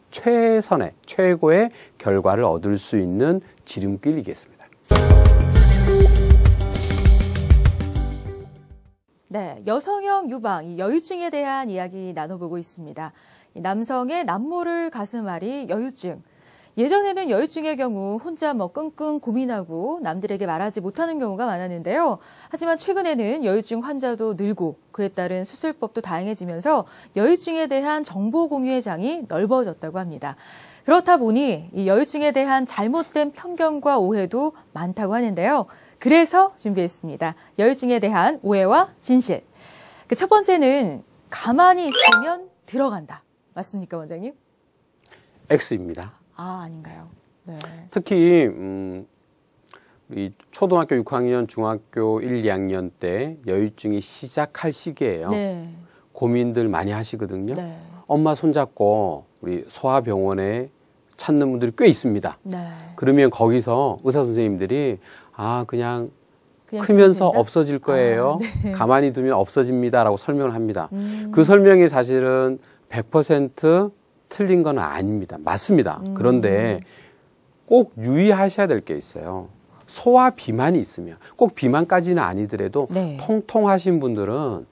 최고의 결과를 얻을 수 있는 지름길이겠습니다. 네, 여성형 유방, 이 여유증에 대한 이야기 나눠보고 있습니다. 이 남성의 남모를 가슴앓이 여유증. 예전에는 여유증의 경우 혼자 끙끙 고민하고 남들에게 말하지 못하는 경우가 많았는데요. 하지만 최근에는 여유증 환자도 늘고 그에 따른 수술법도 다양해지면서 여유증에 대한 정보 공유의 장이 넓어졌다고 합니다. 그렇다 보니 이 여유증에 대한 잘못된 편견과 오해도 많다고 하는데요. 그래서 준비했습니다. 여유증에 대한 오해와 진실. 그 첫 번째는 가만히 있으면 들어간다. 맞습니까, 원장님? X입니다. 아닌가요? 네. 특히 우리 초등학교 6학년, 중학교 1, 2학년 때 여유증이 시작할 시기예요. 네. 고민들 많이 하시거든요. 네. 엄마 손잡고 우리 소아병원에 찾는 분들이 꽤 있습니다. 네. 그러면 거기서 의사 선생님들이 그냥 그냥 크면서 두면 된다? 없어질 거예요. 네. 가만히 두면 없어집니다라고 설명을 합니다. 그 설명이 사실은 100% 틀린 건 아닙니다. 맞습니다. 그런데 꼭 유의하셔야 될 게 있어요. 소화 비만이 있으면 꼭 비만까지는 아니더라도 네. 통통하신 분들은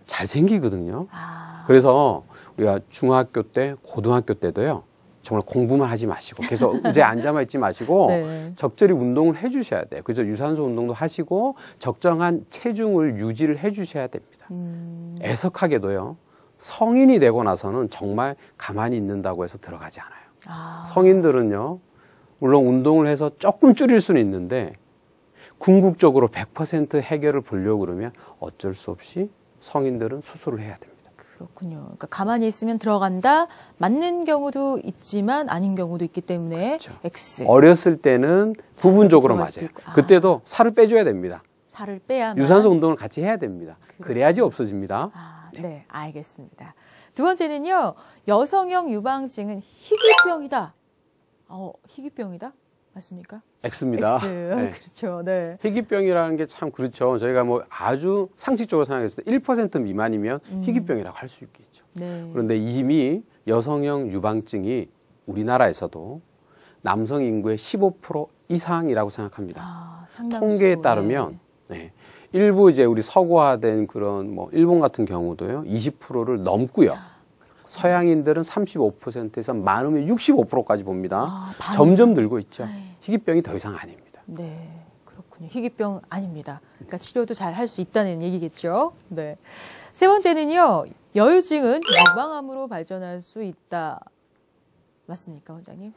잘생기거든요. 아. 그래서 우리가 중학교 때, 고등학교 때도요. 정말 공부만 하지 마시고 계속 의자에 앉아만 있지 마시고 네. 적절히 운동을 해주셔야 돼요. 그래서 유산소 운동도 하시고 적정한 체중을 유지를 해주셔야 됩니다. 애석하게도요. 성인이 되고 나서는 정말 가만히 있는다고 해서 들어가지 않아요. 아. 성인들은요. 물론 운동을 해서 조금 줄일 수는 있는데 궁극적으로 100% 해결을 보려고 그러면 어쩔 수 없이 성인들은 수술을 해야 됩니다. 그렇군요. 그러니까 가만히 있으면 들어간다. 맞는 경우도 있지만 아닌 경우도 있기 때문에 그렇죠. X. 어렸을 때는 부분적으로 들어갈 수도 맞아요. 있고. 아. 그때도 살을 빼줘야 됩니다. 살을 빼야만. 유산소 운동을 같이 해야 됩니다. 그래야지 없어집니다. 아, 네, 알겠습니다. 두 번째는요. 여성형 유방증은 희귀병이다. 희귀병이다? 맞습니까? X입니다. X. 네. 그렇죠. 네. 희귀병이라는 게 참 그렇죠. 저희가 뭐 아주 상식적으로 생각했을 때 1% 미만이면 희귀병이라고 할 수 있겠죠. 네. 그런데 이미 여성형 유방증이 우리나라에서도 남성 인구의 15% 이상이라고 생각합니다. 아, 상당수. 통계에 따르면 네. 일부 이제 우리 서구화된 그런 뭐 일본 같은 경우도요 20%를 넘고요. 서양인들은 35%에서 많으면 65%까지 봅니다. 아, 반 점점 이상. 늘고 있죠. 희귀병이 더 이상 아닙니다. 네, 그렇군요. 희귀병 아닙니다. 그러니까 치료도 잘 할 수 있다는 얘기겠죠. 네. 세 번째는요. 여유증은 유방암으로 발전할 수 있다. 맞습니까, 원장님?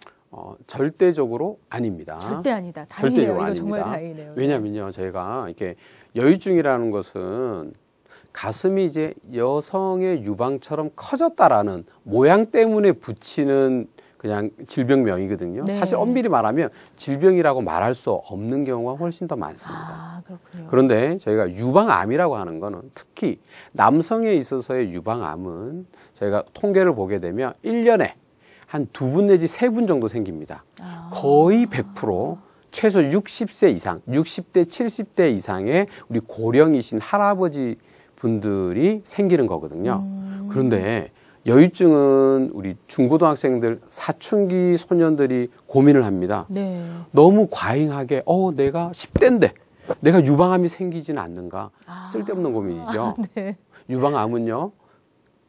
절대적으로 아닙니다. 절대 아니다. 절대적으로 다행이네요. 이거 정말 아닙니다. 다행이네요. 왜냐면요, 저희가 이렇게 여유증이라는 것은 가슴이 이제 여성의 유방처럼 커졌다라는 모양 때문에 붙이는 그냥 질병명이거든요. 네. 사실 엄밀히 말하면 질병이라고 말할 수 없는 경우가 훨씬 더 많습니다. 아, 그렇군요. 그런데 저희가 유방암이라고 하는 거는 특히 남성에 있어서의 유방암은 저희가 통계를 보게 되면 1년에 한 2분 내지 3분 정도 생깁니다. 아. 거의 100% 최소 60세 이상, 60대, 70대 이상의 우리 고령이신 할아버지 분들이 생기는 거거든요. 그런데 여유증은 우리 중고등학생들, 사춘기 소년들이 고민을 합니다. 네. 너무 과잉하게 내가 10대인데 내가 유방암이 생기지는 않는가. 아. 쓸데없는 고민이죠. 네. 유방암은요.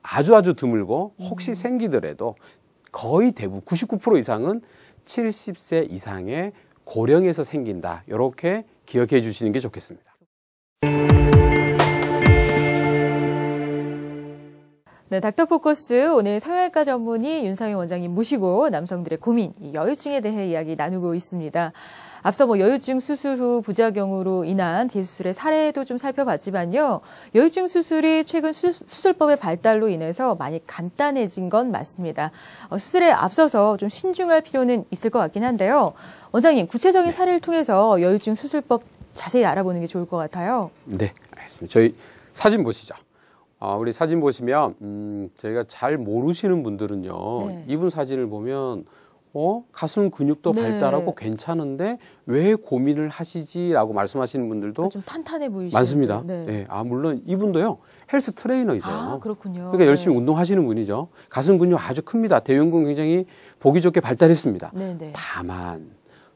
아주 드물고 혹시 생기더라도 거의 대부분 99% 이상은 70세 이상의 고령에서 생긴다. 이렇게 기억해 주시는 게 좋겠습니다. 네, 닥터포커스 오늘 성형외과 전문의 윤상현 원장님 모시고 남성들의 고민, 이 여유증에 대해 이야기 나누고 있습니다. 앞서 여유증 수술 후 부작용으로 인한 재수술의 사례도 좀 살펴봤지만요. 여유증 수술이 최근 수술법의 발달로 인해서 많이 간단해진 건 맞습니다. 수술에 앞서서 좀 신중할 필요는 있을 것 같긴 한데요. 원장님, 구체적인 사례를 통해서 여유증 수술법 자세히 알아보는 게 좋을 것 같아요. 네, 알겠습니다. 저희 사진 보시죠. 우리 사진 보시면 저희가 잘 모르시는 분들은요. 네. 이분 사진을 보면 가슴 근육도 네. 발달하고 괜찮은데 왜 고민을 하시지라고 말씀하시는 분들도 좀 탄탄해 보이시죠? 많습니다. 네. 네. 물론 이분도요. 헬스 트레이너이세요. 아, 그렇군요. 그러니까 열심히 네. 운동하시는 분이죠. 가슴 근육 아주 큽니다. 대흉근 굉장히 보기 좋게 발달했습니다. 네, 네. 다만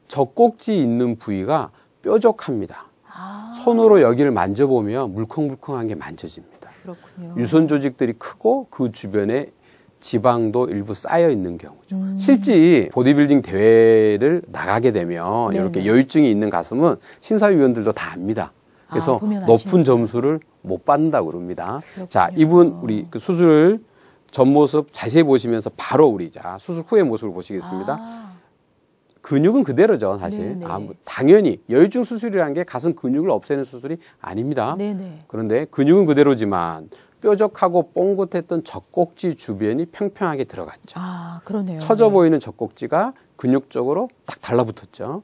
젖꼭지 있는 부위가 뾰족합니다. 아, 손으로 여기를 만져보면 물컹물컹한 게 만져집니다. 그렇군요. 유선 조직들이 크고 그 주변에 지방도 일부 쌓여 있는 경우죠. 실제 보디빌딩 대회를 나가게 되면 네네. 이렇게 여유증이 있는 가슴은 심사위원들도 다 압니다. 그래서 보면 높은 아시는구나. 점수를 못 받는다고 그럽니다. 그렇군요. 자, 이분 우리 그 수술 전 모습 자세히 보시면서 바로 우리 수술 후의 모습을 보시겠습니다. 아, 근육은 그대로죠, 사실. 네네. 당연히 여유증 수술이라는 게 가슴 근육을 없애는 수술이 아닙니다. 네네. 그런데 근육은 그대로지만 뾰족하고 뽕긋했던 젖꼭지 주변이 평평하게 들어갔죠. 아, 그러네요. 처져 보이는 젖꼭지가 근육적으로 딱 달라붙었죠.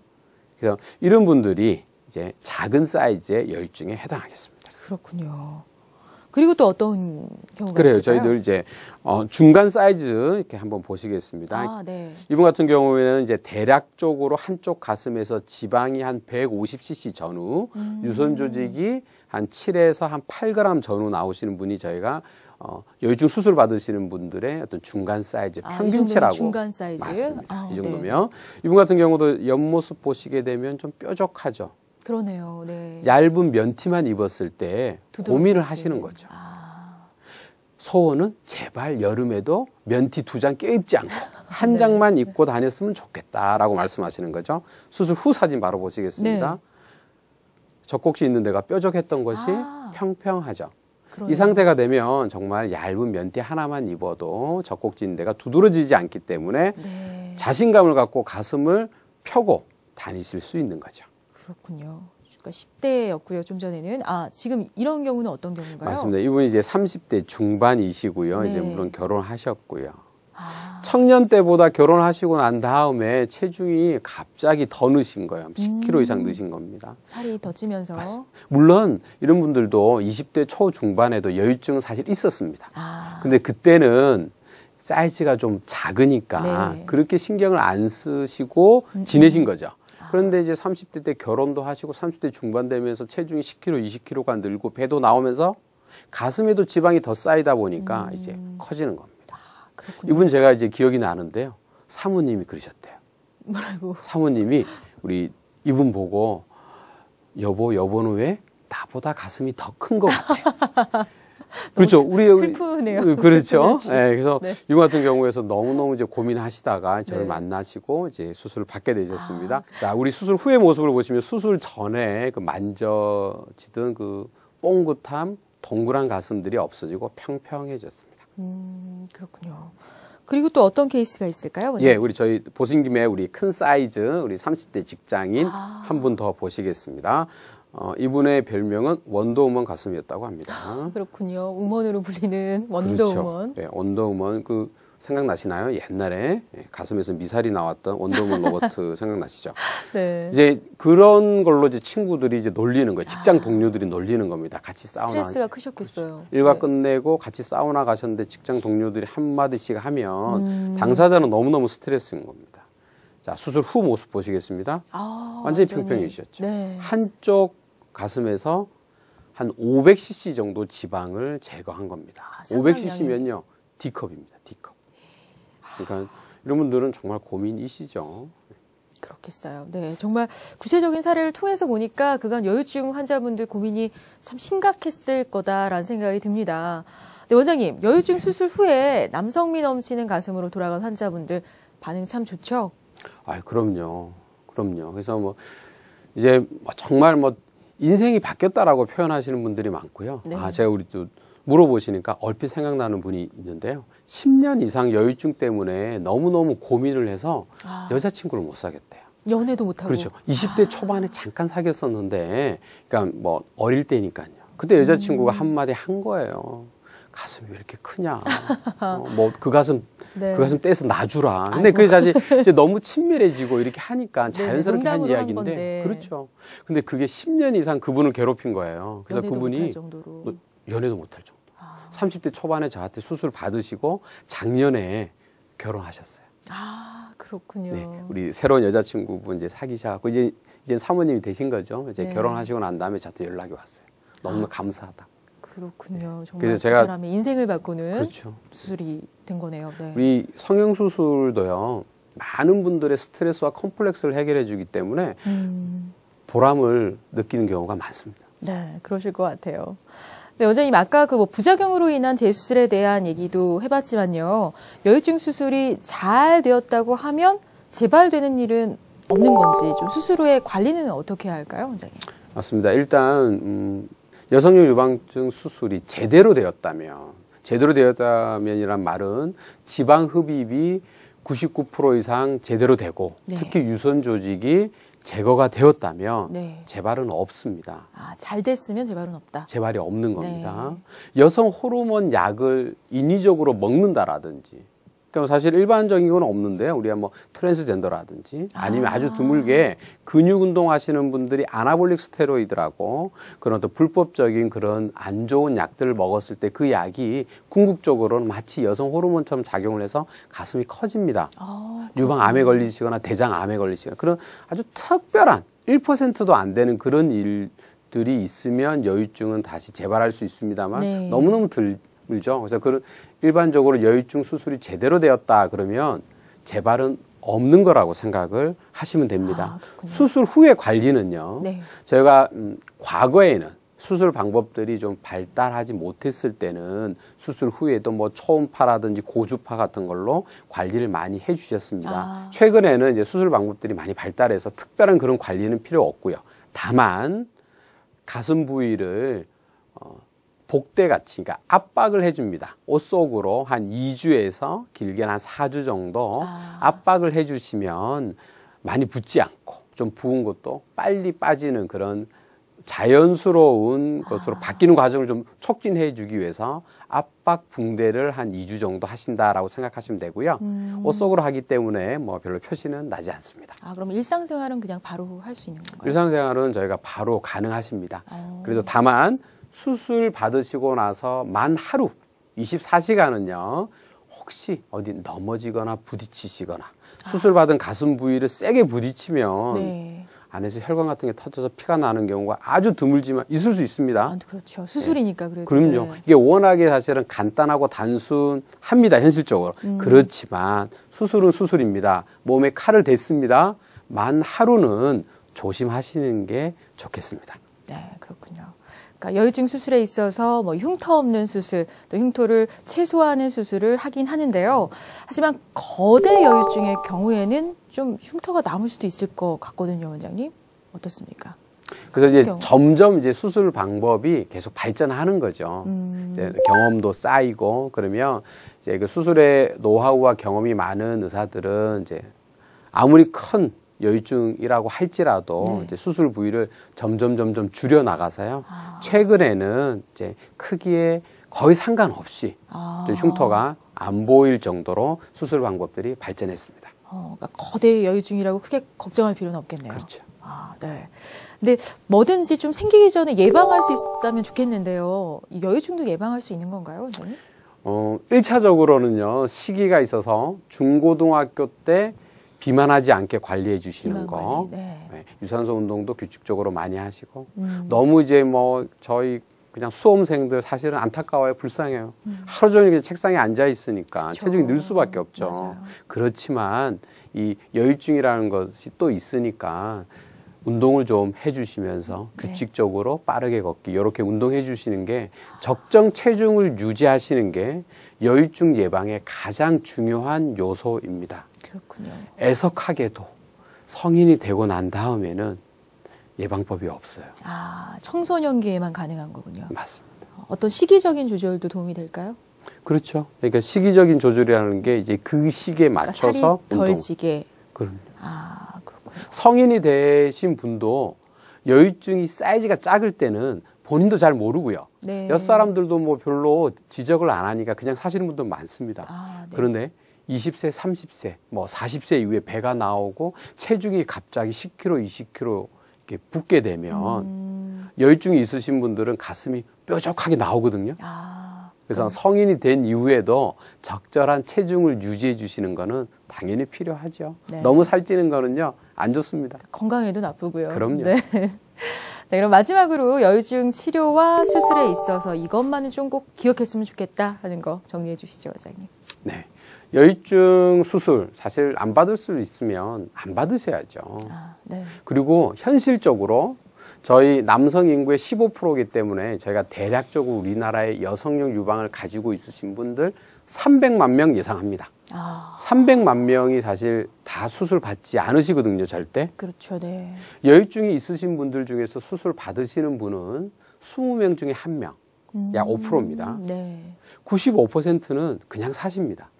그래서 이런 분들이 이제 작은 사이즈의 여유증에 해당하겠습니다. 그렇군요. 그리고 또 어떤 경우가 그래요. 있을까요? 저희들 이제 중간 사이즈 이렇게 한번 보시겠습니다. 아, 네. 이분 같은 경우에는 이제 대략적으로 한쪽 가슴에서 지방이 한 150cc 전후, 유선 조직이 한 7에서 한 8g 전후 나오시는 분이 저희가 여유증 수술 받으시는 분들의 어떤 중간 사이즈, 평균치라고. 중간 사이즈? 맞습니다. 이 정도면. 이분 같은 경우도 옆모습 보시게 되면 좀 뾰족하죠. 그러네요. 네. 얇은 면티만 입었을 때 고민을 하시는 거죠. 소원은 제발 여름에도 면티 2장 껴입지 않고 한 장만 입고 다녔으면 좋겠다라고 말씀하시는 거죠. 수술 후 사진 바로 보시겠습니다. 네. 젖꼭지 있는 데가 뾰족했던 것이 평평하죠. 그러네요. 이 상태가 되면 정말 얇은 면티 하나만 입어도 젖꼭지 있는 데가 두드러지지 않기 때문에 네. 자신감을 갖고 가슴을 펴고 다니실 수 있는 거죠. 그렇군요. 그러니까 10대였고요. 좀 전에는. 지금 이런 경우는 어떤 경우인가요? 맞습니다. 이분이 이제 30대 중반이시고요. 네. 이제 물론 결혼하셨고요. 청년 때보다 결혼하시고 난 다음에 체중이 갑자기 더 느신 거예요. 10kg 이상 느신 겁니다. 살이 더 찌면서. 맞습니다. 물론 이런 분들도 20대 초중반에도 여유증은 사실 있었습니다. 근데 그때는 사이즈가 좀 작으니까 네. 그렇게 신경을 안 쓰시고 지내신 거죠. 그런데 이제 30대 때 결혼도 하시고 30대 중반 되면서 체중이 10kg, 20kg가 늘고 배도 나오면서 가슴에도 지방이 더 쌓이다 보니까 이제 커지는 겁니다. 그렇군요. 이분 제가 이제 기억이 나는데요. 사모님이 그러셨대요. 뭐라고? 사모님이 우리 이분 보고 여보는 왜 나보다 가슴이 더 큰 것 같아. 그렇죠. 우리 슬프네요. 그렇죠. 네, 그래서 네. 이분 같은 경우에서 너무너무 이제 고민하시다가 저를 네. 만나시고 이제 수술을 받게 되셨습니다. 자, 우리 수술 후의 모습을 보시면 수술 전에 그 만져지던 그 뽕긋함, 동그란 가슴들이 없어지고 평평해졌습니다. 그렇군요. 그리고 또 어떤 케이스가 있을까요? 원장님? 예, 우리 저희 보신 김에 우리 큰 사이즈 우리 30대 직장인 한 분 더 보시겠습니다. 이분의 별명은 원더우먼 가슴이었다고 합니다. 그렇군요. 우먼으로 불리는 원더우먼. 그렇죠. 네, 원더우먼 그 생각나시나요? 옛날에 가슴에서 미사리 나왔던 원더우먼 로봇 생각나시죠? 네. 이제 그런 걸로 이제 친구들이 이제 놀리는 거예요. 직장 동료들이 놀리는 겁니다. 같이 사우나. 스트레스가 크셨겠어요. 일과 네. 끝내고 같이 사우나 가셨는데 직장 동료들이 한마디씩 하면 당사자는 너무너무 스트레스인 겁니다. 자, 수술 후 모습 보시겠습니다. 완전히 평평해지셨죠. 네. 한쪽 가슴에서 한 500cc 정도 지방을 제거한 겁니다. 500cc면요. D컵입니다. D컵. 그러니까 이런 분들은 정말 고민이시죠. 그렇겠어요. 네, 정말 구체적인 사례를 통해서 보니까 그간 여유증 환자분들 고민이 참 심각했을 거다라는 생각이 듭니다. 네, 원장님, 여유증 수술 후에 남성미 넘치는 가슴으로 돌아간 환자분들 반응 참 좋죠? 그럼요. 그래서 뭐 이제 정말 뭐 인생이 바뀌었다라고 표현하시는 분들이 많고요. 네. 제가 우리 또 물어보시니까 얼핏 생각나는 분이 있는데요. 10년 이상 여유증 때문에 너무너무 고민을 해서 여자친구를 못 사겠대요. 연애도 못하고. 그렇죠. 20대 초반에 잠깐 사귀었었는데, 그러니까 뭐 어릴 때니까요. 그때 여자친구가 한마디 한 거예요. 가슴이 왜 이렇게 크냐. 뭐 그 가슴 떼서 놔주라. 근데 그게 사실 이제 너무 친밀해지고 이렇게 하니까 자연스럽게 한 이야기인데. 그렇죠. 근데 그게 10년 이상 그분을 괴롭힌 거예요. 그래서 그분이 연애도 못할 정도. 30대 초반에 저한테 수술 받으시고 작년에 결혼하셨어요. 그렇군요. 네, 우리 새로운 여자친구분 이제 사귀셔갖고 이제 사모님이 되신 거죠. 이제 결혼하시고 난 다음에 저한테 연락이 왔어요. 너무 감사하다. 그렇군요. 정말 그래서 그 제가 사람의 인생을 바꾸는 그렇죠. 수술이 된 거네요. 네. 우리 성형수술도요. 많은 분들의 스트레스와 컴플렉스를 해결해 주기 때문에 보람을 느끼는 경우가 많습니다. 네, 그러실 것 같아요. 네, 원장님 아까 그 부작용으로 인한 재수술에 대한 얘기도 해봤지만요. 여유증 수술이 잘 되었다고 하면 재발되는 일은 없는 건지 좀 수술 후에 관리는 어떻게 해야 할까요, 원장님? 맞습니다. 일단 여성용 유방증 수술이 제대로 되었다면이란 말은 지방 흡입이 99% 이상 제대로 되고 특히 유선 조직이 제거가 되었다면 재발은 없습니다. 잘 됐으면 재발은 없다. 재발이 없는 겁니다. 여성 호르몬 약을 인위적으로 먹는다라든지, 경우 사실 일반적인 건 없는데요. 우리가 뭐 트랜스젠더라든지 아니면 아주 드물게 근육 운동 하시는 분들이 아나볼릭 스테로이드라고 그런 또 불법적인 그런 안 좋은 약들을 먹었을 때 그 약이 궁극적으로는 마치 여성 호르몬처럼 작용을 해서 가슴이 커집니다. 유방암에 걸리시거나 대장암에 걸리시거나 그런 아주 특별한 1%도 안 되는 그런 일들이 있으면 여유증은 다시 재발할 수 있습니다만 네. 너무너무 들죠. 그래서 그런 일반적으로 여유증 수술이 제대로 되었다 그러면 재발은 없는 거라고 생각을 하시면 됩니다. 수술 후의 관리는요. 네. 저희가 과거에는 수술 방법들이 좀 발달하지 못했을 때는 수술 후에도 뭐 초음파라든지 고주파 같은 걸로 관리를 많이 해주셨습니다. 최근에는 이제 수술 방법들이 많이 발달해서 특별한 그런 관리는 필요 없고요. 다만 가슴 부위를 복대같이 그러니까 압박을 해줍니다. 옷 속으로 한 2주에서 길게는 한 4주 정도 압박을 해주시면 많이 붓지 않고 좀 부은 것도 빨리 빠지는 그런 자연스러운 것으로 바뀌는 과정을 좀 촉진해 주기 위해서 압박 붕대를 한 2주 정도 하신다라고 생각하시면 되고요. 옷 속으로 하기 때문에 뭐 별로 표시는 나지 않습니다. 그럼 일상생활은 그냥 바로 할 수 있는 건가요? 일상생활은 저희가 바로 가능하십니다. 그래도 다만 수술 받으시고 나서 만 하루 24시간은요. 혹시 어디 넘어지거나 부딪히시거나 수술 받은 가슴 부위를 세게 부딪히면 네. 안에서 혈관 같은 게 터져서 피가 나는 경우가 아주 드물지만 있을 수 있습니다. 그렇죠. 수술이니까 그래도. 그럼요. 이게 워낙에 사실은 간단하고 단순합니다. 현실적으로. 그렇지만 수술은 수술입니다. 몸에 칼을 댔습니다. 만 하루는 조심하시는 게 좋겠습니다. 네, 그렇군요. 그러니까 여유증 수술에 있어서 뭐 흉터 없는 수술, 또 흉터를 최소화하는 수술을 하긴 하는데요. 하지만 거대 여유증의 경우에는 좀 흉터가 남을 수도 있을 것 같거든요, 원장님. 어떻습니까? 그래서 이제 점점 이제 수술 방법이 계속 발전하는 거죠. 이제 경험도 쌓이고 그러면 이제 그 수술의 노하우와 경험이 많은 의사들은 이제 아무리 큰 여유증이라고 할지라도 네. 이제 수술 부위를 점점 줄여 나가서요. 최근에는 이제 크기에 거의 상관없이 흉터가 안 보일 정도로 수술 방법들이 발전했습니다. 그러니까 거대 여유증이라고 크게 걱정할 필요는 없겠네요. 그렇죠. 네. 근데 뭐든지 좀 생기기 전에 예방할 수 있다면 좋겠는데요. 이 여유증도 예방할 수 있는 건가요, 원장님? 1차적으로는요, 시기가 있어서 중고등학교 때 비만하지 않게 관리해 주시는 거. 네. 네, 유산소 운동도 규칙적으로 많이 하시고, 너무 이제 뭐, 저희 그냥 수험생들 사실은 안타까워요. 불쌍해요. 하루 종일 그냥 책상에 앉아 있으니까 그쵸. 체중이 늘 수밖에 없죠. 맞아요. 그렇지만 이 여유증이라는 것이 또 있으니까 운동을 좀 해주시면서 규칙적으로 빠르게 걷기 이렇게 운동해 주시는 게 적정 체중을 유지하시는 게 여유증 예방의 가장 중요한 요소입니다. 그렇군요. 애석하게도 성인이 되고 난 다음에는 예방법이 없어요. 청소년기에만 가능한 거군요. 맞습니다. 어떤 시기적인 조절도 도움이 될까요? 그렇죠. 그러니까 시기적인 조절이라는 게 이제 그 시기에 맞춰서 살이 덜 운동. 찌게. 그럼요. 그렇군요. 성인이 되신 분도 여유증이 사이즈가 작을 때는 본인도 잘 모르고요. 네. 옆 사람들도 뭐 별로 지적을 안 하니까 그냥 사시는 분도 많습니다. 네. 그런데 20세, 30세, 뭐 40세 이후에 배가 나오고 체중이 갑자기 10kg, 20kg 이렇게 붙게 되면 여유증이 있으신 분들은 가슴이 뾰족하게 나오거든요. 그래서 성인이 된 이후에도 적절한 체중을 유지해 주시는 거는 당연히 필요하죠. 네. 너무 살찌는 거는요, 안 좋습니다. 건강에도 나쁘고요. 그럼요. 네. 네, 그럼 마지막으로 여유증 치료와 수술에 있어서 이것만은 좀 꼭 기억했으면 좋겠다 하는 거 정리해 주시죠, 원장님. 네. 여유증 수술 사실 안 받을 수 있으면 안 받으셔야죠. 네. 그리고 현실적으로 저희 남성 인구의 15%이기 때문에 저희가 대략적으로 우리나라의 여성용 유방을 가지고 있으신 분들 300만 명 예상합니다. 300만 명이 사실 다 수술 받지 않으시거든요, 절대. 그렇죠, 네. 여유증이 있으신 분들 중에서 수술 받으시는 분은 20명 중에 1명, 약 5%입니다. 네. 95%는 그냥 사십니다.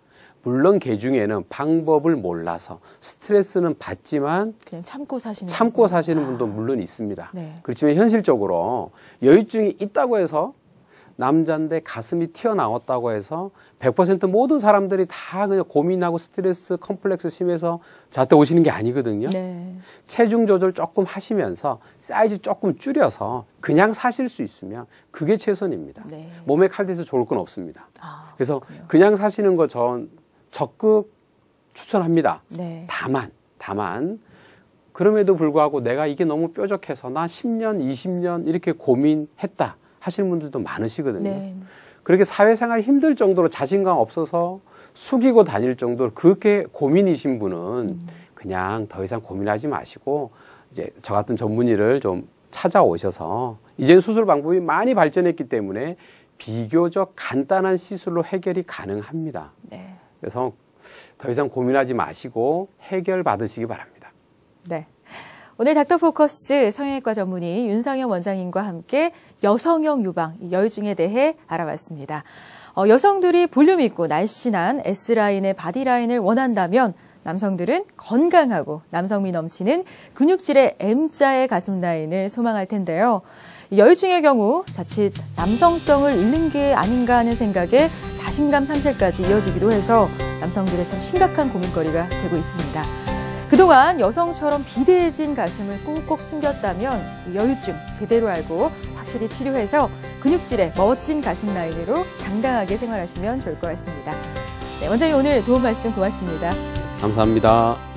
물론 개 중에는 방법을 몰라서 스트레스는 받지만 그냥 참고 사시는 분도 물론 있습니다. 네. 그렇지만 현실적으로 여유증이 있다고 해서 남자인데 가슴이 튀어나왔다고 해서 100% 모든 사람들이 다 그냥 고민하고 스트레스, 컴플렉스 심해서 저한테 오시는 게 아니거든요. 네. 체중 조절 조금 하시면서 사이즈 조금 줄여서 그냥 사실 수 있으면 그게 최선입니다. 네. 몸에 칼대서 좋을 건 없습니다. 아, 그래서 그렇군요. 그냥 사시는 거 전 적극 추천합니다. 네. 다만 그럼에도 불구하고 내가 이게 너무 뾰족해서 나 10년, 20년 이렇게 고민했다 하시는 분들도 많으시거든요. 네. 그렇게 사회생활 힘들 정도로 자신감 없어서 숙이고 다닐 정도로 그렇게 고민이신 분은 그냥 더 이상 고민하지 마시고 이제 저 같은 전문의를 좀 찾아오셔서 이제는 수술 방법이 많이 발전했기 때문에 비교적 간단한 시술로 해결이 가능합니다. 네. 그래서 더 이상 고민하지 마시고 해결 받으시기 바랍니다. 네. 오늘 닥터포커스 성형외과 전문의 윤상현 원장님과 함께 여성형 유방, 여유증에 대해 알아봤습니다. 여성들이 볼륨 있고 날씬한 S라인의 바디라인을 원한다면 남성들은 건강하고 남성미 넘치는 근육질의 M자의 가슴 라인을 소망할 텐데요. 여유증의 경우 자칫 남성성을 잃는 게 아닌가 하는 생각에 자신감 상실까지 이어지기도 해서 남성들의 참 심각한 고민거리가 되고 있습니다. 그동안 여성처럼 비대해진 가슴을 꾹꾹 숨겼다면 여유증 제대로 알고 확실히 치료해서 근육질의 멋진 가슴 라인으로 당당하게 생활하시면 좋을 것 같습니다. 네, 원장님 오늘 도움 말씀 고맙습니다. 감사합니다.